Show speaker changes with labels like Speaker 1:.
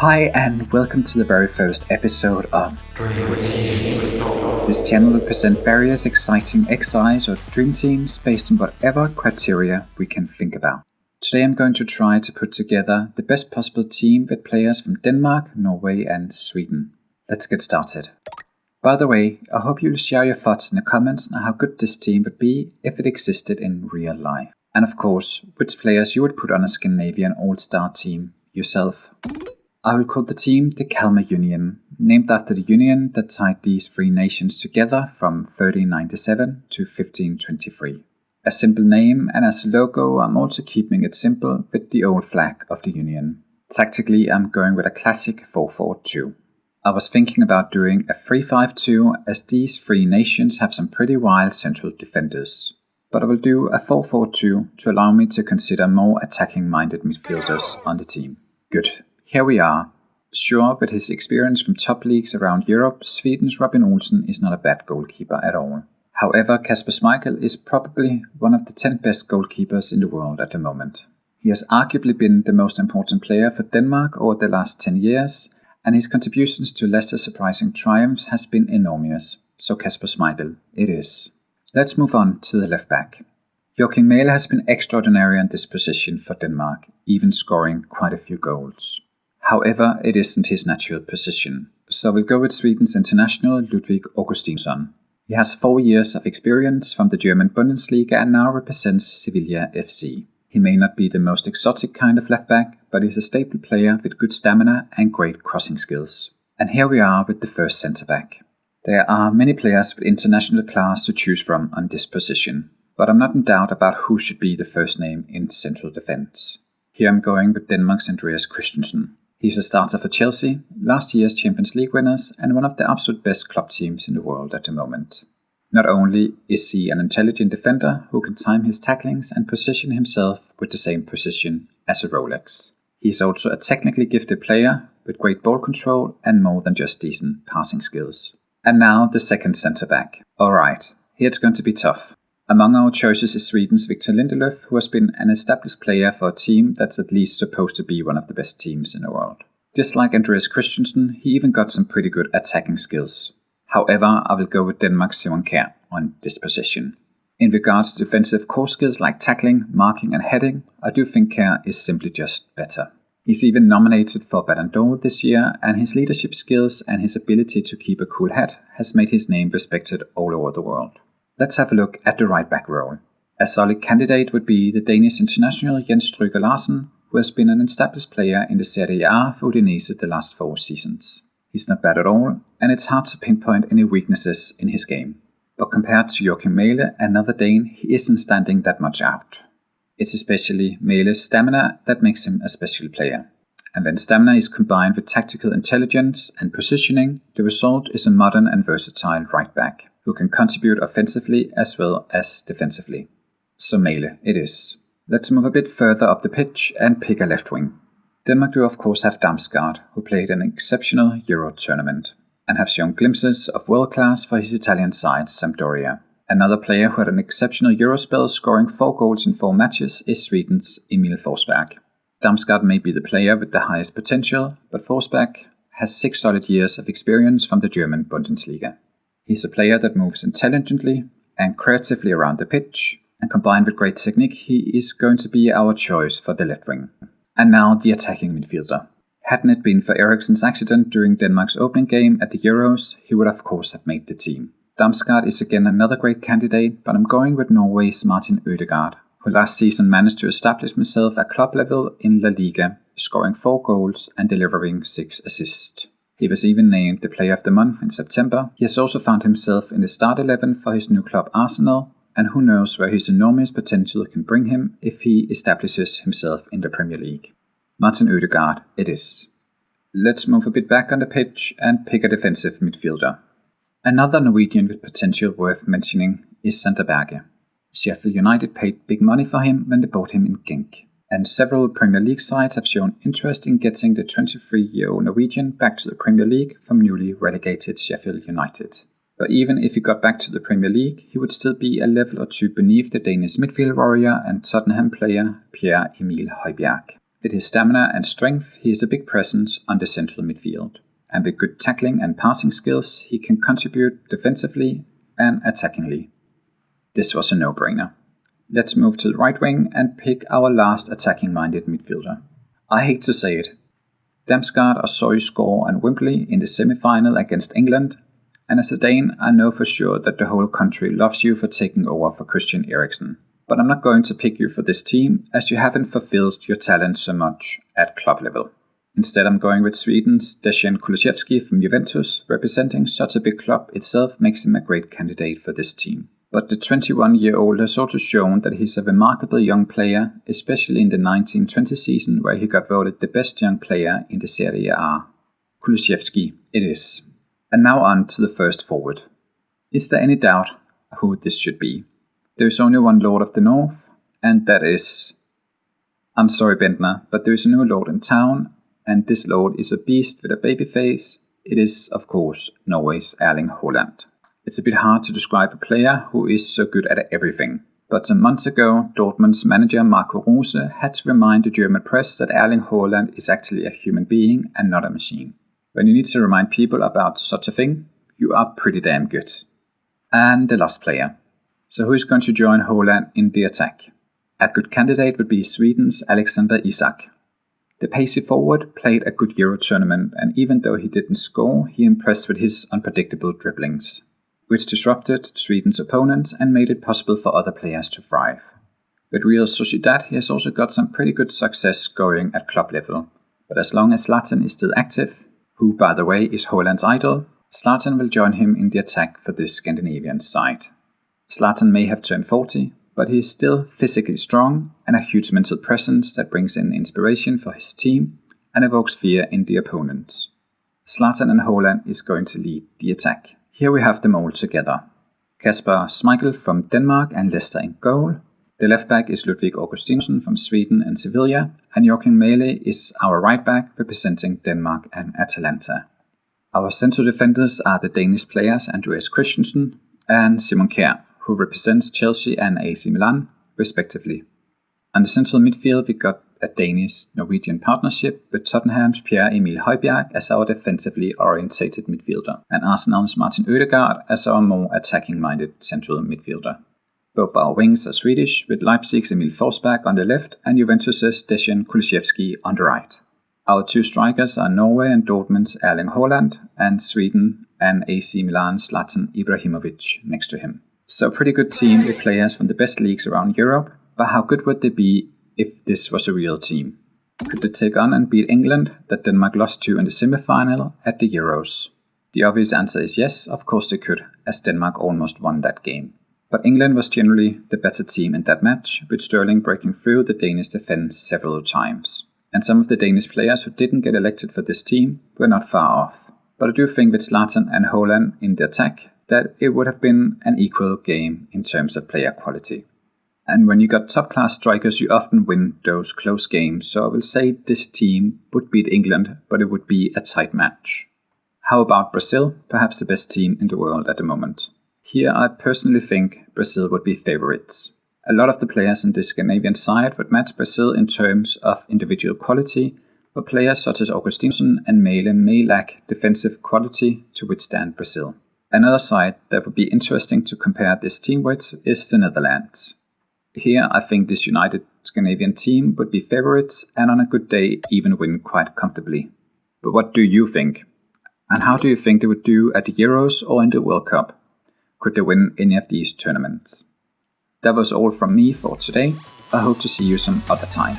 Speaker 1: Hi and welcome to the very first episode of this channel will present various exciting XIs or dream teams based on whatever criteria we can think about. Today I'm going to try to put together the best possible team with players from Denmark, Norway and Sweden. Let's get started. By the way, I hope you will share your thoughts in the comments on how good this team would be if it existed in real life. And of course, which players you would put on a Scandinavian all-star team yourself. I will call the team the Kalmar Union, named after the union that tied these three nations together from 1397 to 1523. A simple name, and as a logo I'm also keeping it simple with the old flag of the union. Tactically I'm going with a classic 4-4-2. I was thinking about doing a 3-5-2 as these three nations have some pretty wild central defenders. But I will do a 4-4-2 to allow me to consider more attacking-minded midfielders on the team. Good. Here we are. Sure, with his experience from top leagues around Europe, Sweden's Robin Olsen is not a bad goalkeeper at all. However, Kasper Schmeichel is probably one of the 10 best goalkeepers in the world at the moment. He has arguably been the most important player for Denmark over the last 10 years, and his contributions to lesser surprising triumphs has been enormous. So Kasper Schmeichel it is. Let's move on to the left back. Joakim Mæhle has been extraordinary in this position for Denmark, even scoring quite a few goals. However, it isn't his natural position, so we'll go with Sweden's international Ludwig Augustinsson. He has 4 years of experience from the German Bundesliga and now represents Sevilla FC. He may not be the most exotic kind of left back, but he's a stable player with good stamina and great crossing skills. And here we are with the first centre back. There are many players with international class to choose from on this position, but I'm not in doubt about who should be the first name in central defence. Here I'm going with Denmark's Andreas Christensen. He's a starter for Chelsea, last year's Champions League winners, and one of the absolute best club teams in the world at the moment. Not only is he an intelligent defender who can time his tacklings and position himself with the same precision as a Rolex. He's also a technically gifted player with great ball control and more than just decent passing skills. And now the second centre back. Alright, here it's going to be tough. Among our choices is Sweden's Victor Lindelöf, who has been an established player for a team that's at least supposed to be one of the best teams in the world. Just like Andreas Christensen, he even got some pretty good attacking skills. However, I will go with Denmark's Kjær on this position. In regards to defensive core skills like tackling, marking and heading, I do think Kjær is simply just better. He's even nominated for Ballon d'Or this year, and his leadership skills and his ability to keep a cool head has made his name respected all over the world. Let's have a look at the right back role. A solid candidate would be the Danish international Stryger Larsen, who has been an established player in the Serie A for Udinese the last 4 seasons. He's not bad at all, and it's hard to pinpoint any weaknesses in his game. But compared to Joakim Mæhle, another Dane, he isn't standing that much out. It's especially Mæhle's stamina that makes him a special player. And when stamina is combined with tactical intelligence and positioning, the result is a modern and versatile right back, who can contribute offensively as well as defensively. So Mæhle it is. Let's move a bit further up the pitch and pick a left wing. Denmark do of course have Damsgaard, who played an exceptional Euro tournament, and have shown glimpses of world class for his Italian side, Sampdoria. Another player who had an exceptional Euro spell, scoring 4 goals in 4 matches, is Sweden's Emil Forsberg. Damsgaard may be the player with the highest potential, but Forsberg has 6 solid years of experience from the German Bundesliga. He's a player that moves intelligently and creatively around the pitch, and combined with great technique, he is going to be our choice for the left wing. And now the attacking midfielder. Hadn't it been for Eriksen's accident during Denmark's opening game at the Euros, he would of course have made the team. Damsgaard is again another great candidate, but I'm going with Norway's Martin Ødegaard, who last season managed to establish himself at club level in La Liga, scoring 4 goals and delivering 6 assists. He was even named the Player of the Month in September. He has also found himself in the start 11 for his new club Arsenal, and who knows where his enormous potential can bring him if he establishes himself in the Premier League. Martin Ødegaard it is. Let's move a bit back on the pitch and pick a defensive midfielder. Another Norwegian with potential worth mentioning is Sander Berge. Sheffield United paid big money for him when they bought him in Genk, and several Premier League sides have shown interest in getting the 23-year-old Norwegian back to the Premier League from newly relegated Sheffield United. But even if he got back to the Premier League, he would still be a level or two beneath the Danish midfield warrior and Tottenham player Pierre-Emile Højbjerg. With his stamina and strength, he is a big presence on the central midfield. And with good tackling and passing skills, he can contribute defensively and attackingly. This was a no-brainer. Let's move to the right wing and pick our last attacking-minded midfielder. I hate to say it. Damsgaard saw you score on Wembley in the semi-final against England, and as a Dane, I know for sure that the whole country loves you for taking over for Christian Eriksen. But I'm not going to pick you for this team, as you haven't fulfilled your talent so much at club level. Instead, I'm going with Sweden's Dejan Kulusevski from Juventus. Representing such a big club itself makes him a great candidate for this team. But the 21-year-old has also shown that he's a remarkable young player, especially in the 1920 season where he got voted the best young player in the Serie A. Kulusevski, it is. And now on to the first forward. Is there any doubt who this should be? There is only one Lord of the North, and that is... I'm sorry, Bendtner, but there is a new Lord in town, and this Lord is a beast with a baby face. It is, of course, Norway's Erling Haaland. It's a bit hard to describe a player who is so good at everything. But some months ago, Dortmund's manager Marco Rose had to remind the German press that Erling Haaland is actually a human being and not a machine. When you need to remind people about such a thing, you are pretty damn good. And the last player. So who is going to join Haaland in the attack? A good candidate would be Sweden's Alexander Isak. The pacey forward played a good Euro tournament, and even though he didn't score, he impressed with his unpredictable dribblings, which disrupted Sweden's opponents and made it possible for other players to thrive. With Real Sociedad, he has also got some pretty good success going at club level, but as long as Zlatan is still active, who by the way is Haaland's idol, Zlatan will join him in the attack for this Scandinavian side. Zlatan may have turned 40, but he is still physically strong and a huge mental presence that brings in inspiration for his team and evokes fear in the opponents. Zlatan and Haaland is going to lead the attack. Here we have them all together. Kasper Schmeichel from Denmark and Leicester in goal. The left back is Ludwig Augustinsson from Sweden and Sevilla, and Joakim Mæhle is our right back representing Denmark and Atalanta. Our central defenders are the Danish players Andreas Christensen and Simon Kjær, who represents Chelsea and AC Milan, respectively. On the central midfield, we got a Danish-Norwegian partnership with Tottenham's Pierre-Emile Højbjerg as our defensively orientated midfielder, and Arsenal's Martin Ødegaard as our more attacking-minded central midfielder. Both our wings are Swedish, with Leipzig's Emil Forsberg on the left and Juventus's Dejan Kulusevski on the right. Our two strikers are Norway and Dortmund's Erling Haaland, and Sweden and AC Milan's Zlatan Ibrahimovic next to him. So a pretty good team with players from the best leagues around Europe, but how good would they be if this was a real team? Could they take on and beat England, that Denmark lost to in the semi-final at the Euros? The obvious answer is yes, of course they could, as Denmark almost won that game. But England was generally the better team in that match, with Sterling breaking through the Danish defence several times. And some of the Danish players who didn't get elected for this team were not far off. But I do think with Zlatan and Haaland in the attack, that it would have been an equal game in terms of player quality. And when you got top-class strikers, you often win those close games, so I will say this team would beat England, but it would be a tight match. How about Brazil? Perhaps the best team in the world at the moment. Here I personally think Brazil would be favourites. A lot of the players in this Scandinavian side would match Brazil in terms of individual quality, but players such as Augustinsson and Mæhle may lack defensive quality to withstand Brazil. Another side that would be interesting to compare this team with is the Netherlands. Here I think this united Scandinavian team would be favourites and on a good day even win quite comfortably. But what do you think? And how do you think they would do at the Euros or in the World Cup? Could they win any of these tournaments? That was all from me for today. I hope to see you some other time.